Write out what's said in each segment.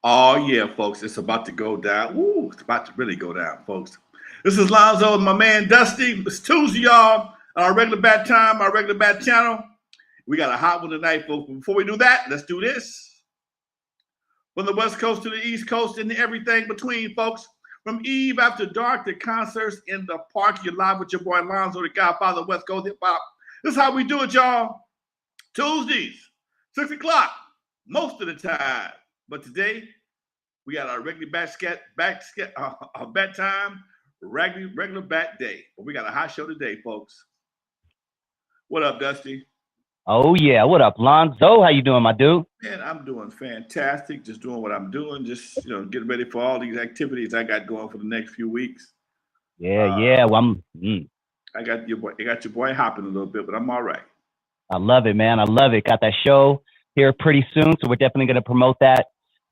Oh yeah, folks, it's about to go down. Woo, it's about to really go down, folks. This is Lonzo and my man Dusty. It's Tuesday, y'all. Our regular bat time, our regular bat channel. We got a hot one tonight, folks. But before we do that, let's do this. From the West Coast to the East Coast and everything between, folks. From Eve After Dark to concerts in the park, you're live with your boy Lonzo, the Godfather of West Coast Hip Hop. This is how we do it, y'all. Tuesdays, 6 o'clock, most of the time. But today, we got our regular bat time, regular bat day. But we got a hot show today, folks. What up, Dusty? Oh yeah, what up, Lonzo? How you doing, my dude? Man, I'm doing fantastic. Just doing what I'm doing. Just getting ready for all these activities I got going for the next few weeks. Yeah, yeah. Well, I got your boy hopping a little bit, but I'm all right. I love it, man. I love it. Got that show here pretty soon, so we're definitely going to promote that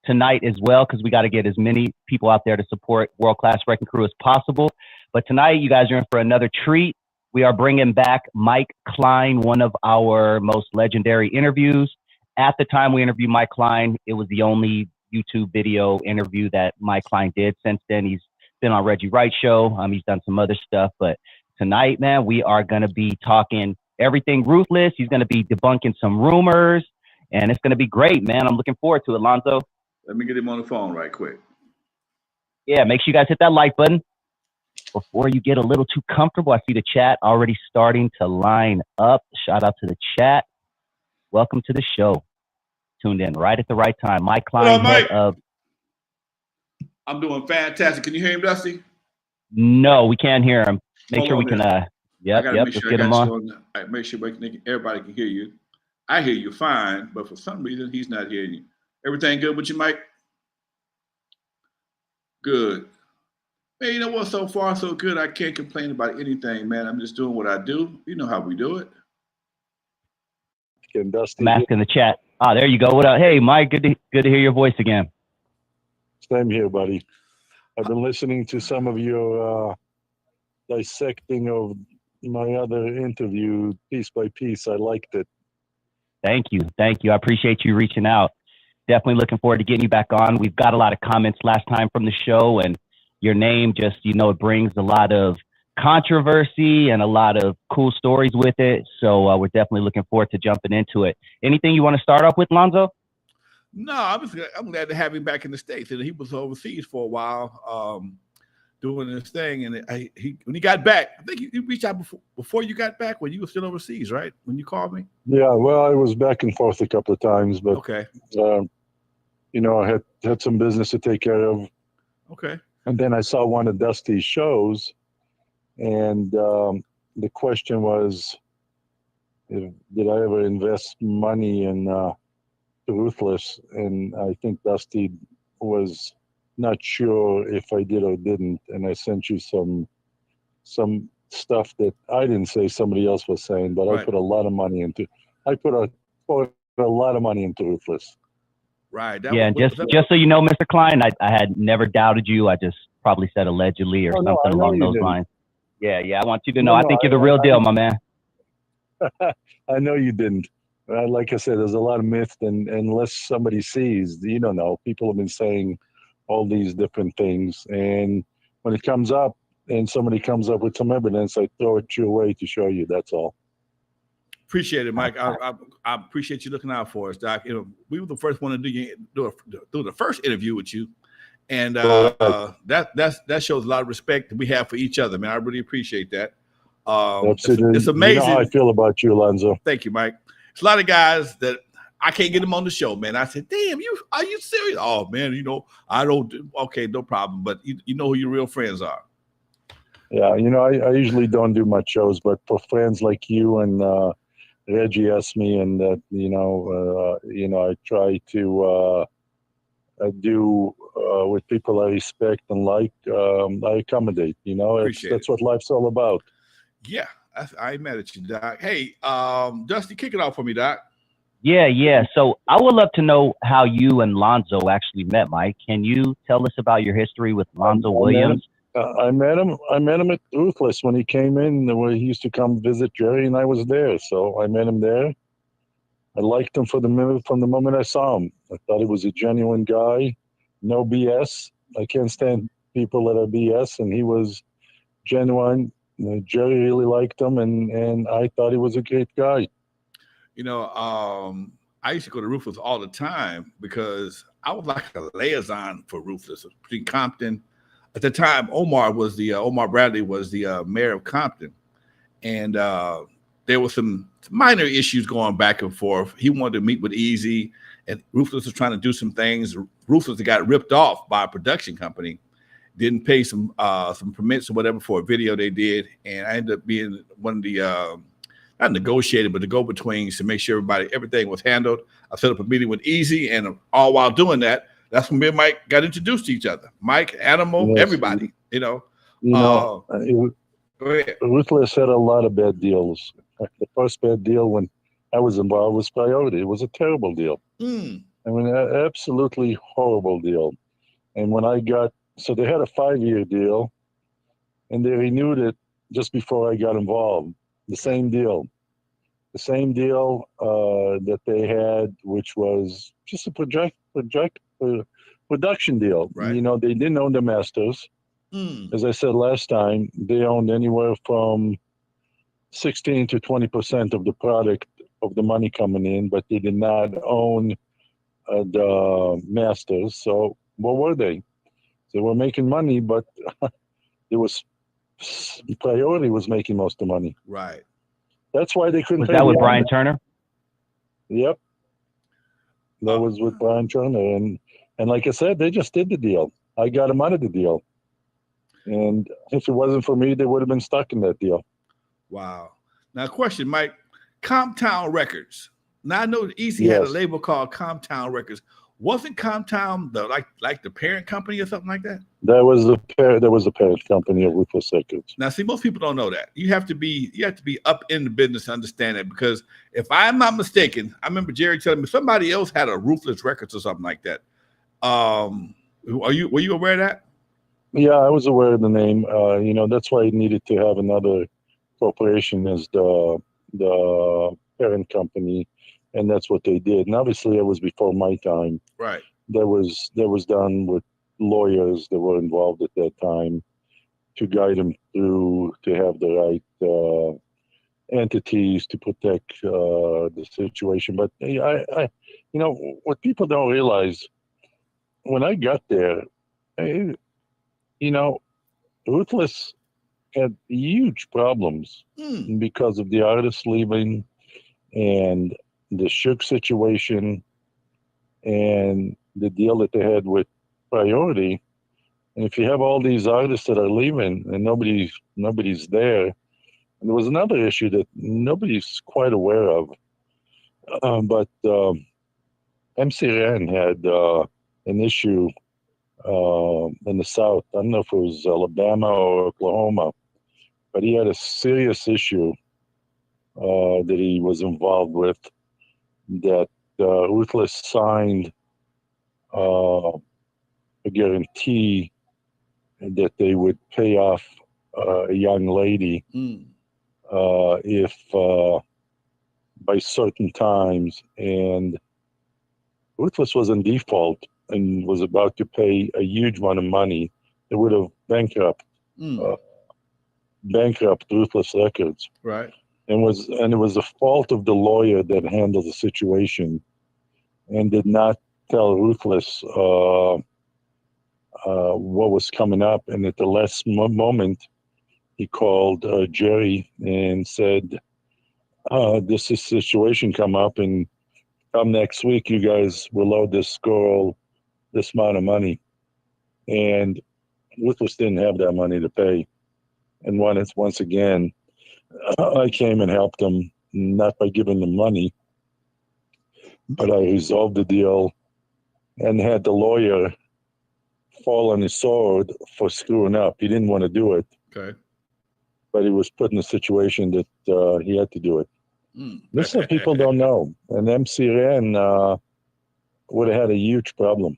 tonight as well because we got to get as many people out there to support World Class Wrecking Crew as possible. But tonight, you guys are in for another treat. We are bringing back Mike Klein, one of our most legendary interviews. At the time we interviewed Mike Klein, it was the only YouTube video interview that Mike Klein did. Since then, he's been on Reggie Wright's show. He's done some other stuff. But tonight, man, we are going to be talking everything Ruthless. He's going to be debunking some rumors, and it's going to be great, man. I'm looking forward to it, Lonzo. Let me get him on the phone right quick. Yeah, make sure you guys hit that like button. Before you get a little too comfortable, I see the chat already starting to line up. Shout out to the chat. Welcome to the show. Tuned in right at the right time. Mike Klein, Mike? head of... I'm doing fantastic. Can you hear him, Dusty? No, we can't hear him. Make sure we can... Yep, let's get him on. Make sure everybody can hear you. I hear you fine, but for some reason, he's not hearing you. Everything good with you, Mike? Good. Man, you know what? So far, so good. I can't complain about anything, man. I'm just doing what I do. You know how we do it. I'm asking the chat. There you go. What up? Hey, Mike. Good to hear your voice again. Same here, buddy. I've been listening to some of your dissecting of my other interview piece by piece. I liked it. Thank you. I appreciate you reaching out. Definitely looking forward to getting you back on. We've got a lot of comments last time from the show, and your name just, it brings a lot of controversy and a lot of cool stories with it. So we're definitely looking forward to jumping into it. Anything you want to start off with, Lonzo? No, I'm glad to have him back in the States. And he was overseas for a while doing this thing. And when he got back, I think he reached out before you got back when you were still overseas, right? When you called me? Yeah, well, I was back and forth a couple of times, but okay. I had some business to take care of. Okay. And then I saw one of Dusty's shows, and the question was, did I ever invest money in Ruthless? And I think Dusty was not sure if I did or didn't. And I sent you some stuff that I didn't say, somebody else was saying, but right. I put a lot of money into. I put a lot of money into Ruthless. Right. Just so you know, Mr. Klein, I had never doubted you. I just probably said allegedly or something along those lines. Yeah. I want you to know. I think you're the real deal, my man. I know you didn't. Like I said, there's a lot of myth, and unless somebody sees, you don't know. People have been saying all these different things, and when it comes up and somebody comes up with some evidence, I throw it your way to show you. That's all. Appreciate it, Mike. I appreciate you looking out for us, Doc. We were the first one to do the first interview with you, and that shows a lot of respect that we have for each other, man. I really appreciate that. It's amazing. You know how I feel about you, Lonzo. Thank you, Mike. It's a lot of guys that I can't get them on the show, man. I said, "Damn, are you serious?" Oh man, I don't. Okay, no problem. But you know who your real friends are. Yeah, I usually don't do much shows, but for friends like you and Reggie asked me, and that I try to do with people I respect and like. I accommodate. That's what life's all about. Yeah, I ain't mad at you, Doc. Hey, Dusty, kick it off for me, Doc. Yeah. So I would love to know how you and Lonzo actually met, Mike. Can you tell us about your history with Lonzo Williams? I met him at Ruthless when he came in, where he used to come visit Jerry, and I was there. So I met him there. I liked him from the moment I saw him. I thought he was a genuine guy, no BS. I can't stand people that are BS, and he was genuine. Jerry really liked him, and I thought he was a great guy. You know, I used to go to Ruthless all the time because I was like a liaison for Ruthless between Compton. At the time, Omar Bradley was the mayor of Compton, and there was some minor issues going back and forth. He wanted to meet with Eazy, and Ruthless was trying to do some things. Ruthless got ripped off by a production company, didn't pay some permits or whatever for a video they did, and I ended up being one of the not negotiated, but the go-betweens to make sure everything was handled. I set up a meeting with Eazy, and all while doing that, that's when me and Mike got introduced to each other. Mike, Animal, Yes. everybody, you know. Go ahead. Ruthless had a lot of bad deals. The first bad deal when I was involved was Priority. It was a terrible deal. I mean, absolutely horrible deal. And when so they had a 5-year deal, and they renewed it just before I got involved. The same deal that they had, which was just a production deal. Right. You know, they didn't own the masters. As I said last time, they owned anywhere from 16 to 20% of the product of the money coming in, but they did not own the masters. So what were they? They were making money, but Priority was making most of the money. Right. That's why they couldn't. Was that with Brian Turner? Yep. That was with Brian Turner, and like I said, they just did the deal. I got them out of the deal, and if it wasn't for me, they would have been stuck in that deal. Wow. Now, question, Mike. Comptown Records. Now I know that Eazy had a label called Comptown Records. Wasn't Comptown like the parent company or something like that? That was the parent company of Ruthless Records. Now, see, most people don't know that. You have to be up in the business to understand it, because if I'm not mistaken, I remember Jerry telling me somebody else had a Ruthless Records or something like that. Were you aware of that? Yeah, I was aware of the name. You know, that's why I needed to have another corporation as the parent company, and that's what they did. And obviously, it was before my time. Right. That was done with lawyers that were involved at that time to guide them through to have the right entities to protect the situation. But I, you know, what people don't realize, when I got there, you know, Ruthless had huge problems because of the artists leaving and the Suge situation and the deal that they had with Priority. And if you have all these artists that are leaving and nobody's there, and there was another issue that nobody's quite aware of, but MC Ren had an issue in the South. I don't know if it was Alabama or Oklahoma, but he had a serious issue that he was involved with, that Ruthless signed a guarantee that they would pay off a young lady if by certain times, and Ruthless was in default and was about to pay a huge amount of money. It would have bankrupt Ruthless Records. Right. And it was the fault of the lawyer that handled the situation and did not tell Ruthless what was coming up. And at the last moment, he called Jerry and said, this is situation come up, and come next week, you guys will owe this girl this amount of money. And Ruthless didn't have that money to pay. And once again, I came and helped them, not by giving them money, but I resolved the deal and had the lawyer fall on his sword for screwing up. He didn't want to do it. Okay. But he was put in a situation that he had to do it. This is what people don't know. And MC Ren would have had a huge problem.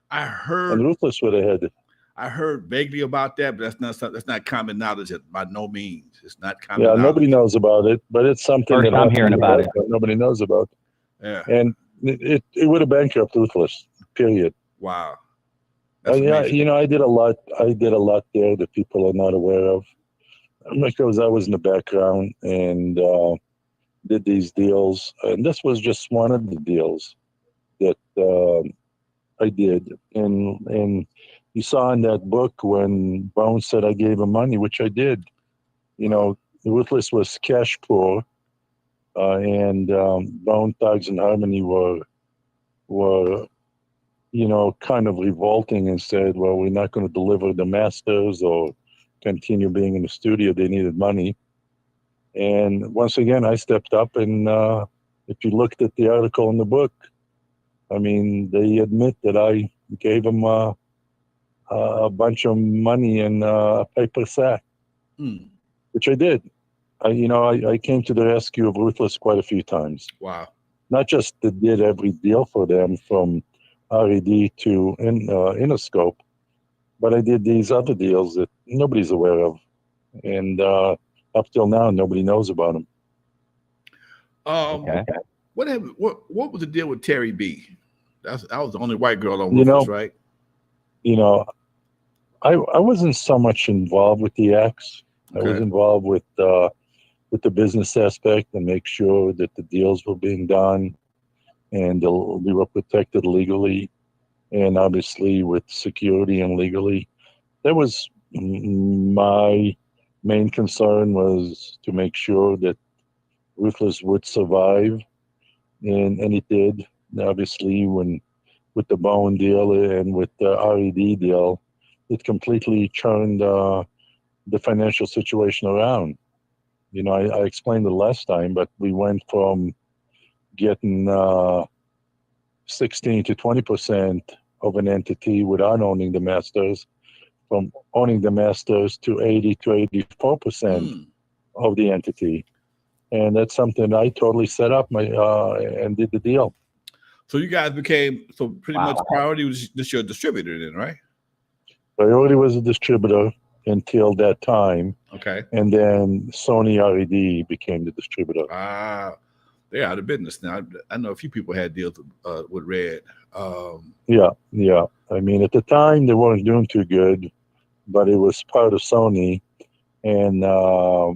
I heard. And Ruthless would have had it. I heard vaguely about that, but that's not common knowledge by no means. It's not common knowledge. Nobody knows about it, but it's something First that I'm hearing about it. Nobody knows about. Yeah. And it would have bankrupt Ruthless. Period. Wow. That's Yeah, amazing. I did a lot. I did a lot there that people are not aware of. Because I was in the background and did these deals, and this was just one of the deals that I did. And you saw in that book when Bone said I gave him money, which I did. You know, Ruthless was cash poor, and Bone Thugs and Harmony were kind of revolting and said, well, we're not going to deliver the masters or continue being in the studio. They needed money. And once again, I stepped up. And if you looked at the article in the book, I mean, they admit that I gave them a bunch of money in a paper sack, which I did. I came to the rescue of Ruthless quite a few times. Wow. Not just did every deal for them from RED to Interscope, but I did these other deals that nobody's aware of. And up till now, nobody knows about them. Okay. What was the deal with Terry B? I was the only white girl on You Ruthless, know, right? you know, I wasn't so much involved with the acts. I was Okay. involved with the business aspect and make sure that the deals were being done and we were protected legally and obviously with security and legally. That was my main concern, was to make sure that Ruthless would survive, and it did. Obviously, when with the Bowen deal and with the RED deal, it completely turned the financial situation around. I explained it last time, but we went from getting 16 to 20% of an entity without owning the masters, from owning the masters to 80 to 84% of the entity. And that's something I totally set up and did the deal. So you guys became pretty Wow. much Priority was just your distributor then, right? Priority was a distributor until that time, Okay. and then Sony RED became the distributor. They're out of business now. I know a few people had deals with Red. Yeah. I mean, at the time they weren't doing too good, but it was part of Sony, and I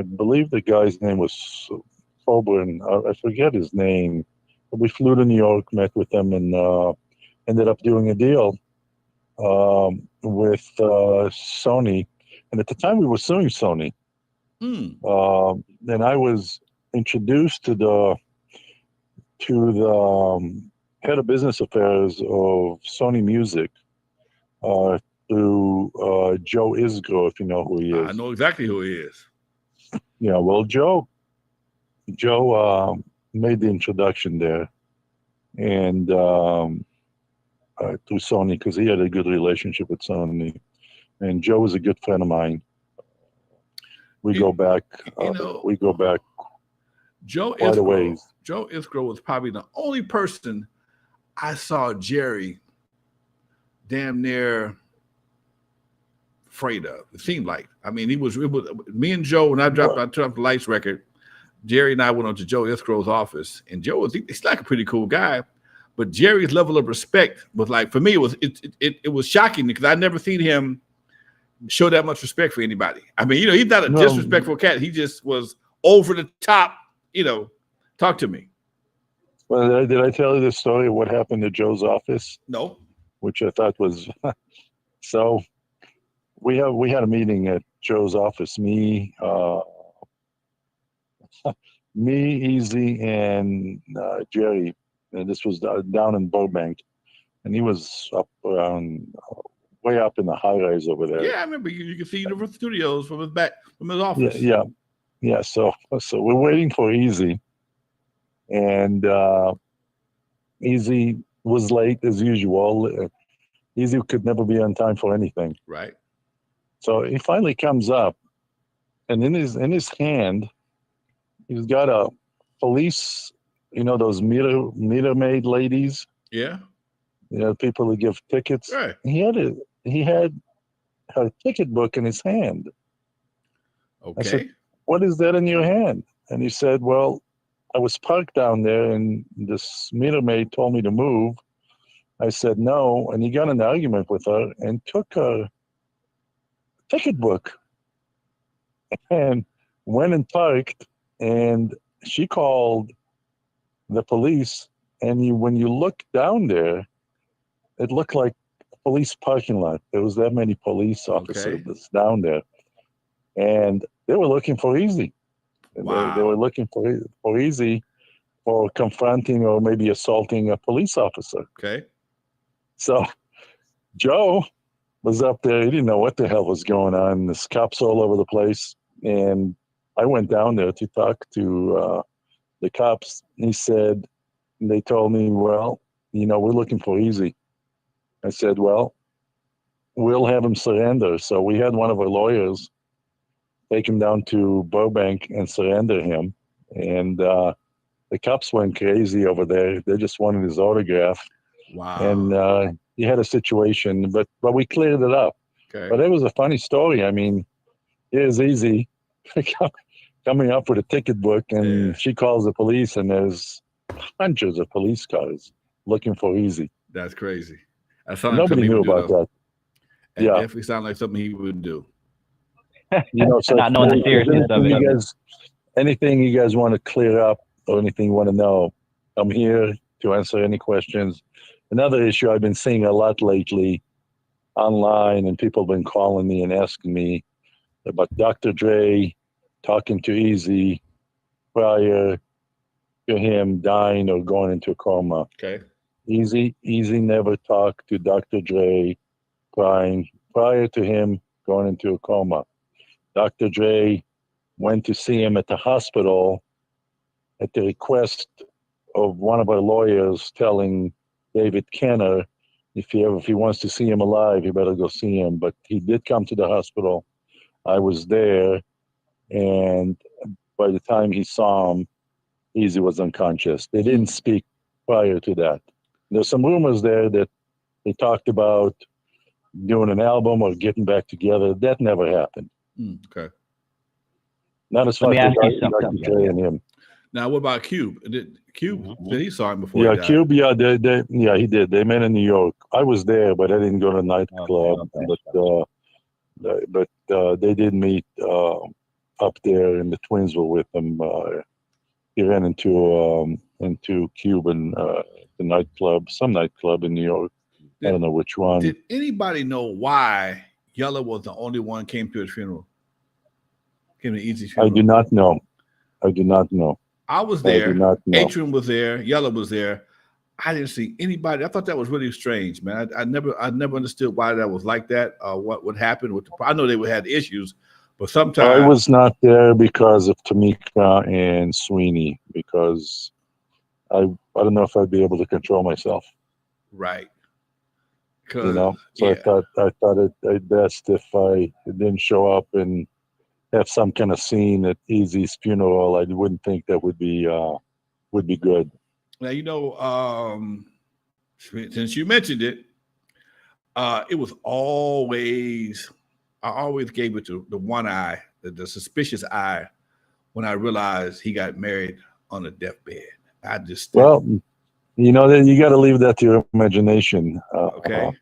believe the guy's name was Coburn. I forget his name. But we flew to New York, met with them, and ended up doing a deal with Sony. And at the time, we were suing Sony. And I was introduced to the head of business affairs of Sony Music through Joe Isgro, if you know who he is. I know exactly who he is. Yeah, well, Joe made the introduction there, and through Sony, because he had a good relationship with Sony, and Joe was a good friend of mine. We go back. We go back Joe quite a Isgro. ways. Joe Isgro was probably the only person I saw Jerry damn near afraid of. It seemed like. I mean, it was me and Joe when I dropped the Lights record. Jerry and I went on to Joe Isgro's office, and Joe he's like a pretty cool guy, but Jerry's level of respect was like, for me, it was shocking because I never seen him show that much respect for anybody. I mean, he's not a disrespectful cat. He just was over the top. Talk to me. Well, did I tell you the story of what happened at Joe's office? No. Which I thought was so. We had a meeting at Joe's office. Me, Eazy, and Jerry. And this was down in Burbank, and he was up around way up in the high rise over there. Yeah, I remember you could see Universal Studios from his office. Yeah. So we're waiting for Eazy, and Eazy was late as usual. Eazy could never be on time for anything. Right. So he finally comes up, and in his hand, he's got a police, those meter maid ladies. Yeah. People who give tickets. Right. He had a ticket book in his hand. Okay. I said, "What is that in your hand?" And he said, "Well, I was parked down there, and this meter maid told me to move. I said no, and he got in an argument with her and took her ticket book and went and parked. And she called the police. And when you look down there, it looked like a police parking lot. There was that many police officers down there, and they were looking for Eazy. Wow. They were looking for Eazy for confronting or maybe assaulting a police officer. Okay. So Joe was up there. He didn't know what the hell was going on. There's cops all over the place. And I went down there to talk to the cops. They told me, well, we're looking for Eazy. I said, well, we'll have him surrender. So we had one of our lawyers take him down to Burbank and surrender him. And the cops went crazy over there. They just wanted his autograph. Wow. And he had a situation, but we cleared it up. Okay. But it was a funny story. I mean, here's Eazy coming up with a ticket book, and she calls the police, and there's hundreds of police cars looking for Eazy. That's crazy. Nobody knew about that. It definitely sounded like something he would do. So not knowing the seriousness of it. Anything you guys want to clear up or anything you want to know, I'm here to answer any questions. Another issue I've been seeing a lot lately online, and people have been calling me and asking me about Dr. Dre talking to Eazy prior to him dying or going into a coma. Okay. Eazy never talked to Dr. Dre prior to him going into a coma. Dr. Dre went to see him at the hospital at the request of one of our lawyers, telling David Kenner, if he wants to see him alive, you better go see him. But he did come to the hospital. I was there, and by the time he saw him, Eazy was unconscious. They didn't speak prior to that. There's some rumors there that they talked about doing an album or getting back together. That never happened. Okay. Not as far as Dr. Dre and him. Now, what about Cube? Did he saw him before? Yeah, Cube. Yeah, he did. They met in New York. I was there, but I didn't go to the nightclub. But they did meet up there, and the twins were with them. He ran into Cube in the some nightclub in New York. I don't know which one. Did anybody know why Yella was the only one came to his funeral? Came to Eazy's funeral? I do not know. I was there. Atrium was there. Yella was there. I didn't see anybody. I thought that was really strange, man. I never understood why that was like that. What would happen with I know they had issues, but sometimes I was not there because of Tamika and Sweeney, because I don't know if I'd be able to control myself. Right. So I thought it best if I didn't show up and have some kind of scene at Eazy's funeral. I wouldn't think that would be good. Now, since you mentioned it, it was always, I always gave it to the one eye, the suspicious eye, when I realized he got married on a deathbed. I just then you got to leave that to your imagination. Okay.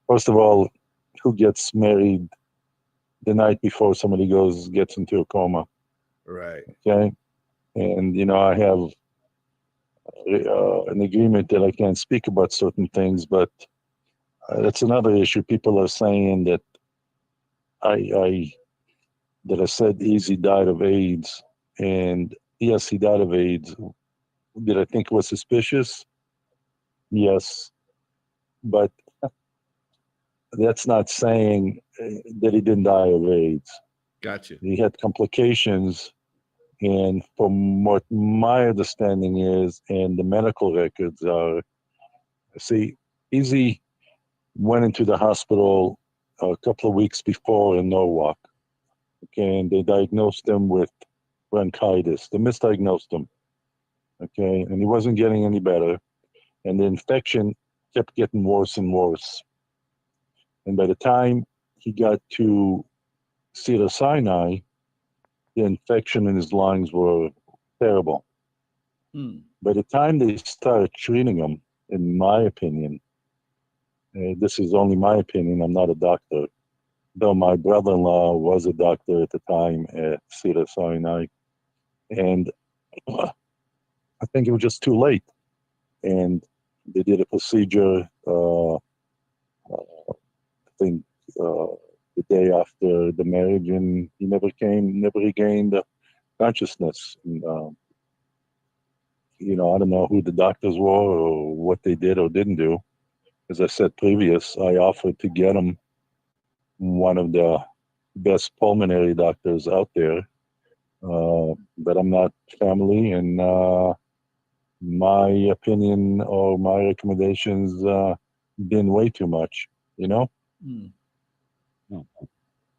First of all, who gets married the night before somebody gets into a coma? Right. Okay. And I have an agreement that I can't speak about certain things, but that's another issue. People are saying that I said Eazy died of AIDS, and yes, he died of AIDS. Did I think it was suspicious? Yes, but that's not saying that he didn't die of AIDS. Gotcha. He had complications, and from what my understanding is, and the medical records are, Eazy went into the hospital a couple of weeks before in N.W.A. Okay, and they diagnosed him with bronchitis. They misdiagnosed him. Okay, and he wasn't getting any better, and the infection kept getting worse and worse. And by the time he got to Cedar Sinai, the infection in his lungs were terrible. By the time they started treating him, in my opinion, this is only my opinion, I'm not a doctor, though my brother-in-law was a doctor at the time at Cedar Sinai, and I think it was just too late. And they did a procedure, I think the day after the marriage, and he never regained consciousness. And, I don't know who the doctors were or what they did or didn't do. As I said previous, I offered to get him one of the best pulmonary doctors out there, but I'm not family, and my opinion or my recommendations been way too much, Let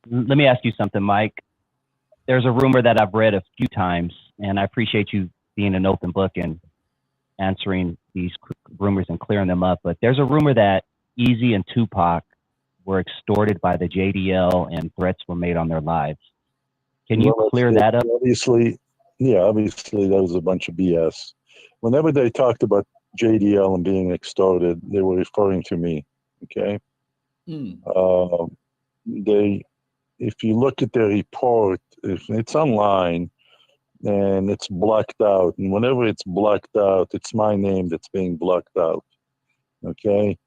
me ask you something, Mike. There's a rumor that I've read a few times, and I appreciate you being an open book and answering these rumors and clearing them up. But there's a rumor that Eazy and Tupac were extorted by the JDL and threats were made on their lives. Can you clear that up? Obviously that was a bunch of BS. Whenever they talked about JDL and being extorted, they were referring to me. Okay. If you look at their report, if it's online and it's blacked out, and whenever it's blacked out, it's my name that's being blacked out. Okay.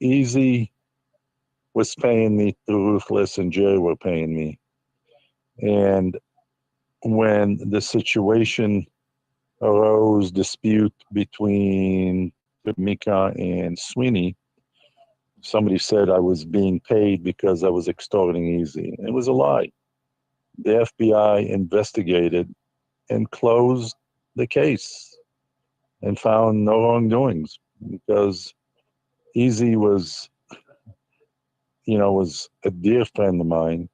Eazy was paying me through Ruthless, and Jerry were paying me. And when the situation arose, dispute between Mika and Sweeney, somebody said I was being paid because I was extorting Eazy. It was a lie. The FBI investigated and closed the case and found no wrongdoings because Eazy was a dear friend of mine,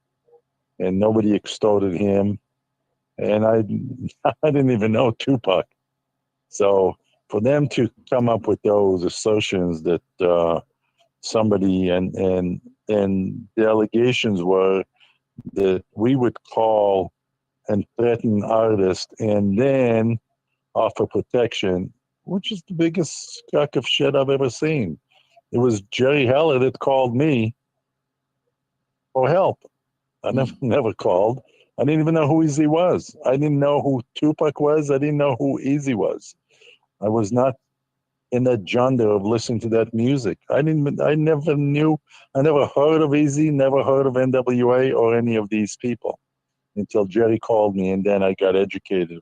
and nobody extorted him. And I didn't even know Tupac. So for them to come up with those assertions that somebody and the allegations were that we would call and threaten artists and then offer protection, which is the biggest crock of shit I've ever seen. It was Jerry Heller that called me for help. I never called. I didn't even know who Eazy was. I didn't know who Tupac was. I didn't know who Eazy was. I was not in that genre of listening to that music. I never knew, I never heard of Eazy, never heard of N.W.A. or any of these people until Jerry called me, and then I got educated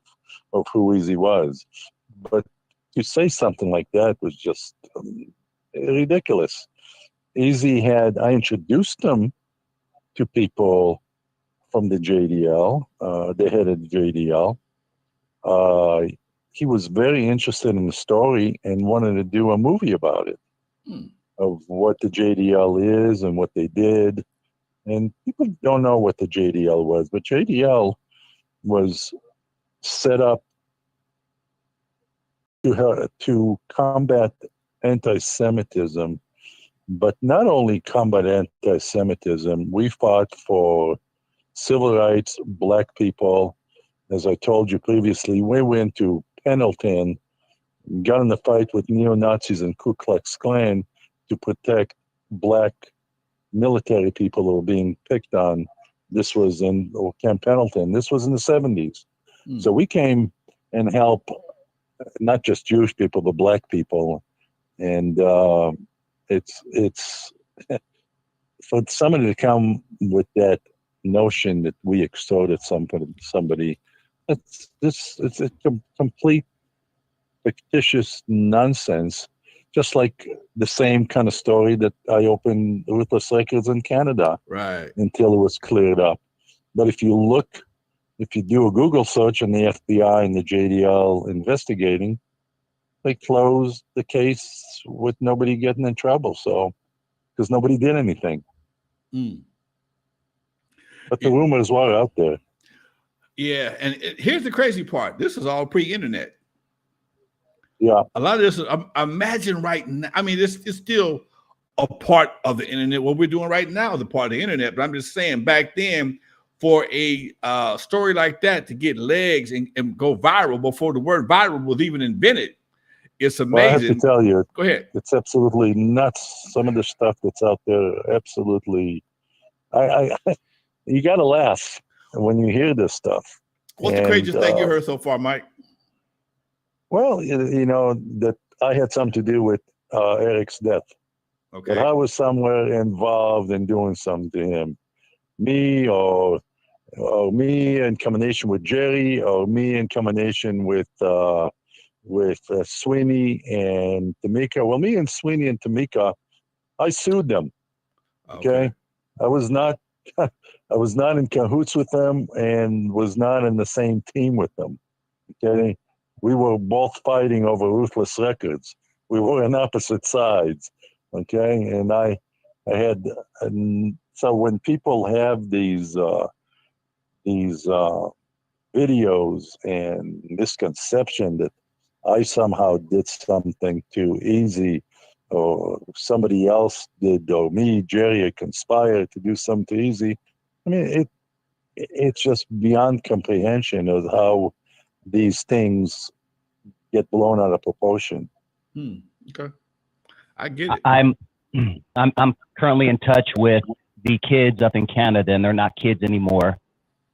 of who Eazy was. But to say something like that was just ridiculous. Eazy I introduced him to people from the JDL, the head of the JDL. He was very interested in the story and wanted to do a movie about it, of what the JDL is and what they did. And people don't know what the JDL was, but JDL was set up to combat anti-Semitism, but not only combat anti-Semitism, we fought for civil rights, black people. As I told you previously, we went to Pendleton, got in a fight with neo-Nazis and Ku Klux Klan to protect black military people who were being picked on. This was in Camp Pendleton. This was in the 70s. So we came and helped not just Jewish people, but black people. And it's for somebody to come with that notion that we extorted somebody, it's a complete fictitious nonsense, just like the same kind of story that I opened Ruthless Records in Canada, right, until it was cleared up. But if you do a Google search on the FBI and the JDL investigating, they closed the case with nobody getting in trouble. So, because nobody did anything. But the rumors were out there. Yeah, and here's the crazy part. This is all pre-internet. Yeah. A lot of this, imagine right now, I mean, it's still a part of the internet. What we're doing right now is a part of the internet, but I'm just saying back then, for a story like that to get legs and go viral before the word viral was even invented. It's Well, I have to amazing. tell you, Go ahead. it's absolutely nuts. Some of the stuff that's out there, absolutely. I you got to laugh when you hear this stuff. What's the And craziest thing you heard so far, Mike? well, you know that I had something to do with Eric's death. Okay. That I was somewhere involved in doing something to him. Me or me in combination with Jerry, or me in combination with Sweeney and Tamika. Well, me and Sweeney and Tamika, I sued them. Okay, I was not I was not in cahoots with them and was not in the same team with them. Okay, we were both fighting over Ruthless Records. We were on opposite sides. Okay, and I had, and so when people have these videos and misconception that I somehow did something to Eazy, or somebody else did, or me, Jerry, conspired to do something to Eazy. I mean, it's just beyond comprehension of how these things get blown out of proportion. Okay, I get it. I'm currently in touch with the kids up in Canada, and they're not kids anymore,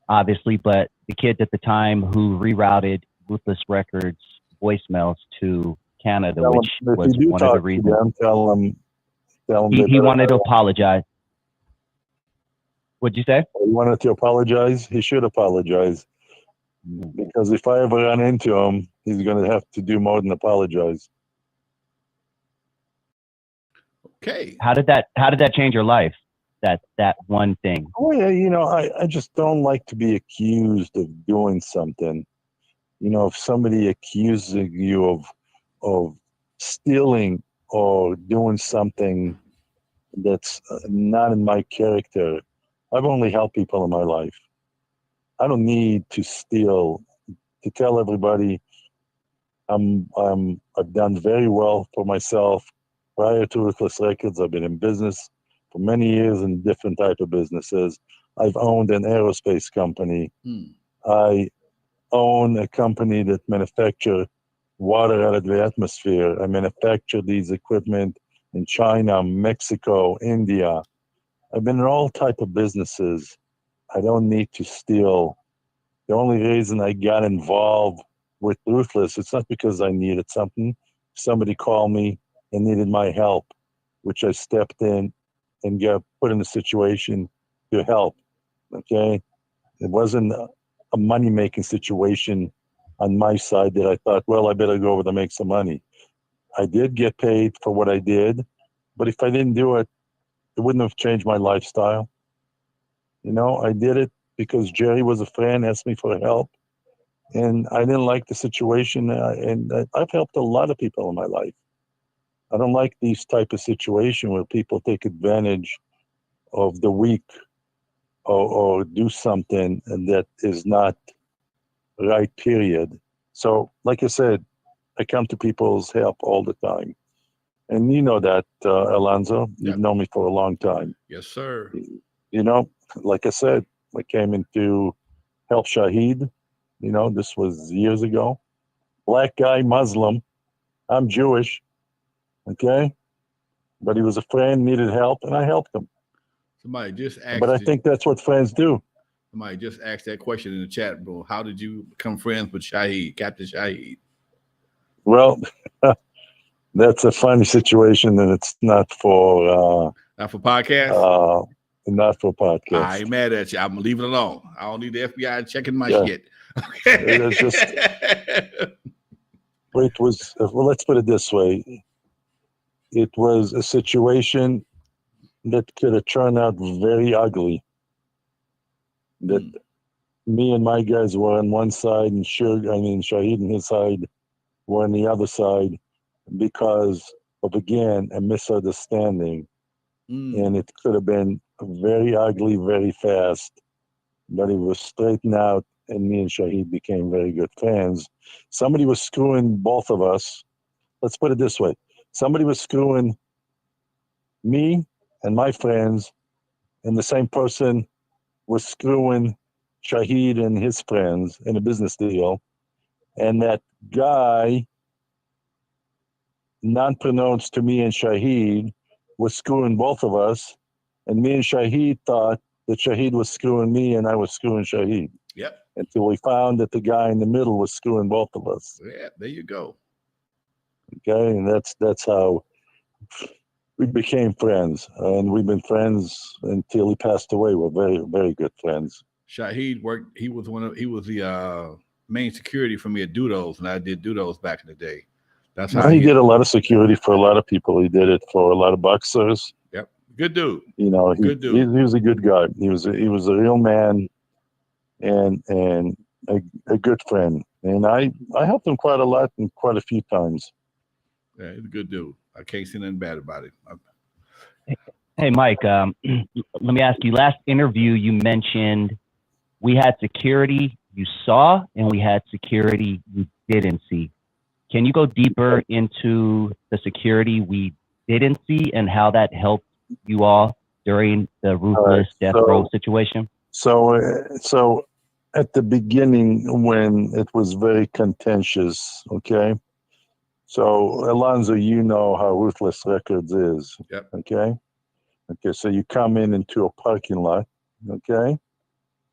obviously, but the kids at the time who rerouted Ruthless Records voicemails to Canada, Tell which them, if was you do one of the talk to reasons. them, tell them He wanted to apologize. What'd you say? he wanted to apologize. He should apologize, because if I ever run into him, he's going to have to do more than apologize. Okay. How did that change your life? That one thing. Oh yeah, you know, I just don't like to be accused of doing something. You know, if somebody accuses you of stealing or doing something that's not in my character, I've only helped people in my life. I don't need to steal to tell everybody I've done very well for myself. Prior to Ruthless Records, I've been in business for many years in different type of businesses. I've owned an aerospace company. I own a company that manufacture water out of the atmosphere. I manufacture these equipment in China, Mexico, India. I've been in all type of businesses. I don't need to steal. The only reason I got involved with Ruthless, it's not because I needed something. Somebody called me and needed my help, which I stepped in and got put in a situation to help. Okay, it wasn't a money-making situation on my side that I thought, well, I better go over to make some money. I did get paid for what I did, but if I didn't do it, it wouldn't have changed my lifestyle. You know, I did it because Jerry was a friend, asked me for help, and I didn't like the situation. And I've helped a lot of people in my life. I don't like these type of situation where people take advantage of the weak, or do something that is not right, period. So, like I said, I come to people's help all the time. And you know that, Alonzo, you've Yep. known me for a long time. Yes, sir. You know, like I said, I came into help Shahid. You know, this was years ago. Black guy, Muslim. I'm Jewish, okay? But he was a friend, needed help, and I helped him. Somebody just But I asked. think that's what friends do. Somebody just asked that question in the chat, bro. How did you become friends with Shahid, Captain Shahid? Well, that's a funny situation, and it's not for Not for podcast. not for I podcast. ain't mad at you. I'm gonna leave it alone. I don't need the FBI checking my Yeah. shit. It's just, it was, well, let's put it this way. It was a situation that could have turned out very ugly. That me and my guys were on one side, and Shahid and his side were on the other side because of, again, a misunderstanding. And it could have been very ugly very fast, but it was straightened out, and me and Shahid became very good friends. Somebody was screwing both of us. Let's put it this way. Somebody was screwing me and my friends, and the same person was screwing Shaheed and his friends in a business deal, and that guy, non-pronounced to me and Shaheed, was screwing both of us, and me and Shaheed thought that Shaheed was screwing me and I was screwing Shaheed. Yep. Until we found that the guy in the middle was screwing both of us. Yeah, there you go. Okay, and that's how we became friends, and we've been friends until he passed away. We're very, very good friends. Shaheed worked. He was the main security for me at Dudos, and I did Dudos back in the day. That's how He did a lot of security for a lot of people. He did it for a lot of boxers. Yep. Good dude. You know, Good he dude. was a good guy. He was a real man, and a good friend. And I helped him quite a lot and quite a few times. Yeah, he's a good dude. I can't say nothing bad about it. Hey, Mike, let me ask you, last interview you mentioned we had security you saw and we had security you didn't see. Can you go deeper into the security we didn't see and how that helped you all during the Ruthless death row situation? So at the beginning, when it was very contentious, okay? So, Alonzo, you know how Ruthless Records is, Yep. okay? Okay, so you come into a parking lot, okay?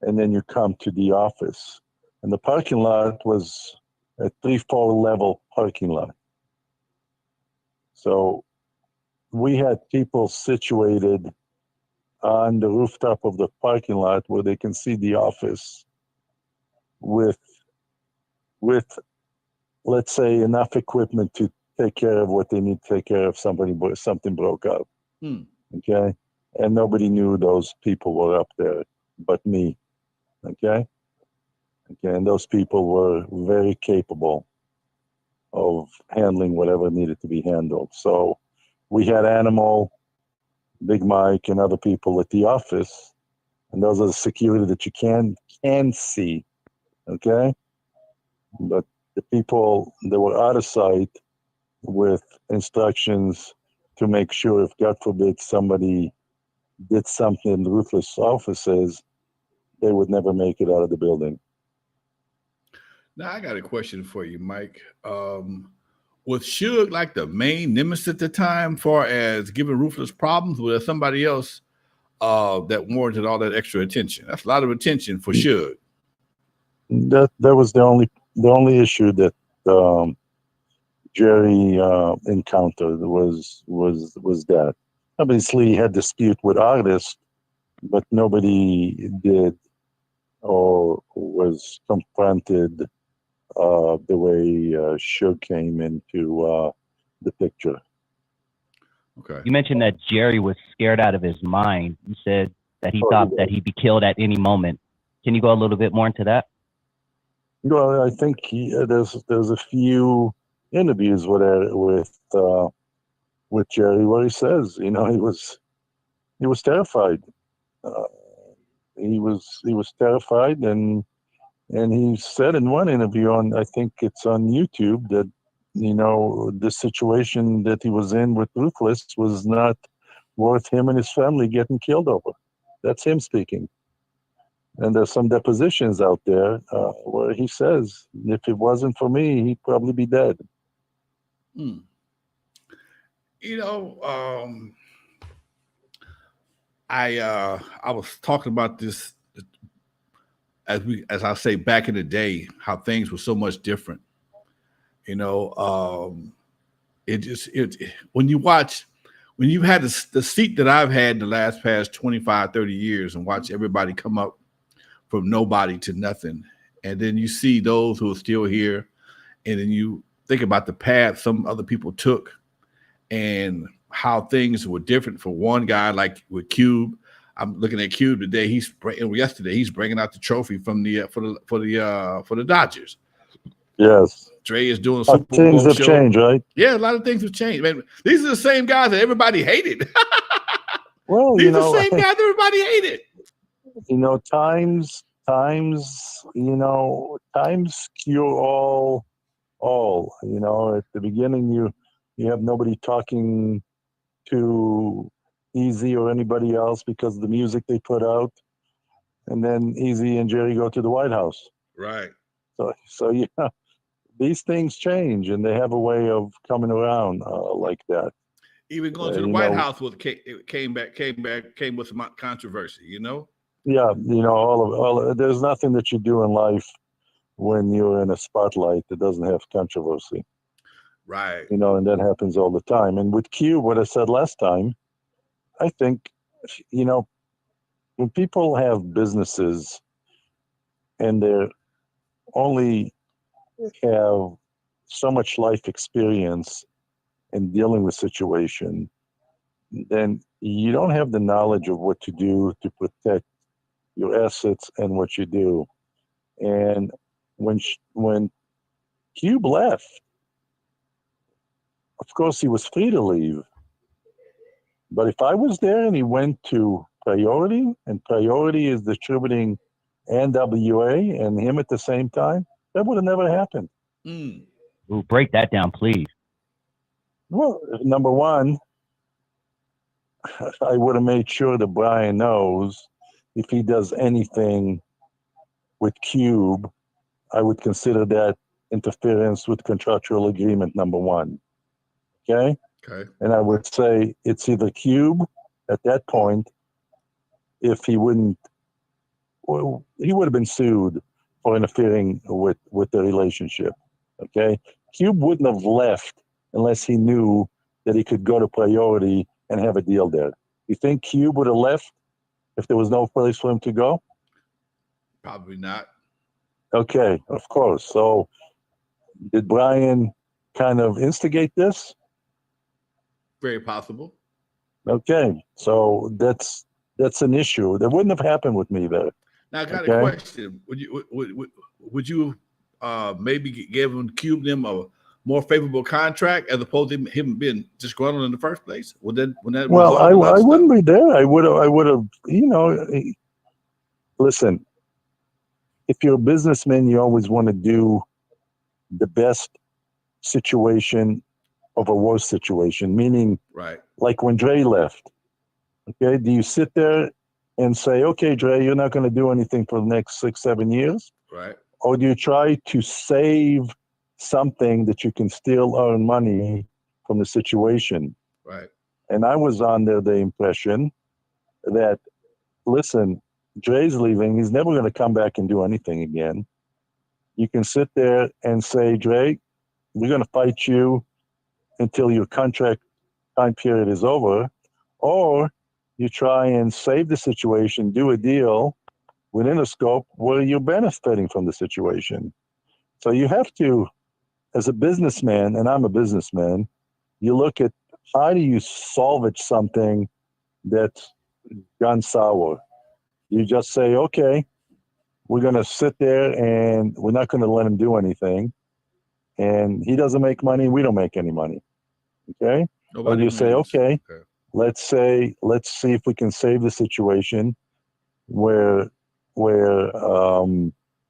And then you come to the office. And the parking lot was a 3-4 level parking lot. So we had people situated on the rooftop of the parking lot where they can see the office with let's say enough equipment to take care of what they need to take care of something broke up. Okay, and nobody knew those people were up there but me. Okay, and those people were very capable of handling whatever needed to be handled. So we had Animal, Big Mike, and other people at the office, and those are the security that you can see. Okay, but the people that were out of sight with instructions to make sure if God forbid somebody did something in the Ruthless offices, they would never make it out of the building. Now I got a question for you, Mike. Was Suge like the main nemesis at the time, far as giving Ruthless problems? Was there somebody else that warranted all that extra attention? That's a lot of attention for Suge. That was the only issue that Jerry encountered was that. Obviously, he had dispute with artists, but nobody did or was confronted the way Suge came into the picture. Okay. You mentioned that Jerry was scared out of his mind. You said that he thought that he'd be killed at any moment. Can you go a little bit more into that? Well, I think there's a few interviews with Jerry where he says, he was terrified. He was terrified, and he said in one interview I think it's on YouTube, that the situation that he was in with Ruthless was not worth him and his family getting killed over. That's him speaking. And there's some depositions out there where he says, if it wasn't for me, he'd probably be dead. I was talking about this as I say back in the day, how things were so much different. When you had the seat that I've had in the past 25, 30 years and watch everybody come up from nobody to nothing. And then you see those who are still here. And then you think about the path some other people took and how things were different for one guy, like with Cube. I'm looking at Cube today. Yesterday he's bringing out the trophy from for the Dodgers. Yes. Dre is doing a Super Bowl things have show. changed, right? Yeah, a lot of things have changed. Man, these are the same guys that everybody hated. Well, these are the same guys everybody hated. Times cure all. At the beginning, you have nobody talking to Eazy or anybody else because of the music they put out. and then Eazy and Jerry go to the White House. Right. So yeah, these things change, and they have a way of coming around like that. Even going to the White House came with some controversy, you know? Yeah, there's nothing that you do in life when you're in a spotlight that doesn't have controversy. Right. And that happens all the time. And with Q, what I said last time, I think, when people have businesses and they only have so much life experience in dealing with situation, then you don't have the knowledge of what to do to protect your assets and what you do. And when Cube left, of course he was free to leave. But if I was there and he went to Priority, and Priority is distributing N.W.A. and him at the same time, that would have never happened. Mm. Ooh, break that down, please. Well, number one, I would have made sure that Brian knows if he does anything with Cube, I would consider that interference with contractual agreement, number one. Okay? Okay. And I would say it's either Cube at that point, if he wouldn't, well, he would have been sued for interfering with the relationship. Okay? Cube wouldn't have left unless he knew that he could go to Priority and have a deal there. You think Cube would have left if there was no place for him to go? Probably not. Okay, of course. So did Brian kind of instigate this? Very possible. Okay, so that's an issue. That wouldn't have happened with me there. Now I got a question. Would you maybe give Cube them a more favorable contract as opposed to him being disgruntled in the first place? Would that Well, resolve a lot I of wouldn't stuff? be there. I would have. Listen. If you're a businessman, you always want to do the best situation of a worse situation. Meaning, Right. like when Dre left. Okay, do you sit there and say, "Okay, Dre, you're not going to do anything for the next 6-7 years," Right. or do you try to save something that you can still earn money from the situation? Right. And I was under the impression that, listen, Dre's leaving. He's never going to come back and do anything again. You can sit there and say, Dre, we're going to fight you until your contract time period is over. Or you try and save the situation, do a deal within a scope where you're benefiting from the situation. So you have to, as a businessman, and I'm a businessman, you look at how do you salvage something that's gone sour. You just say, okay, we're going to sit there and we're not going to let him do anything. And he doesn't make money, we don't make any money. Okay? Or Nobody you say, wins. okay, Okay. let's see if we can save the situation where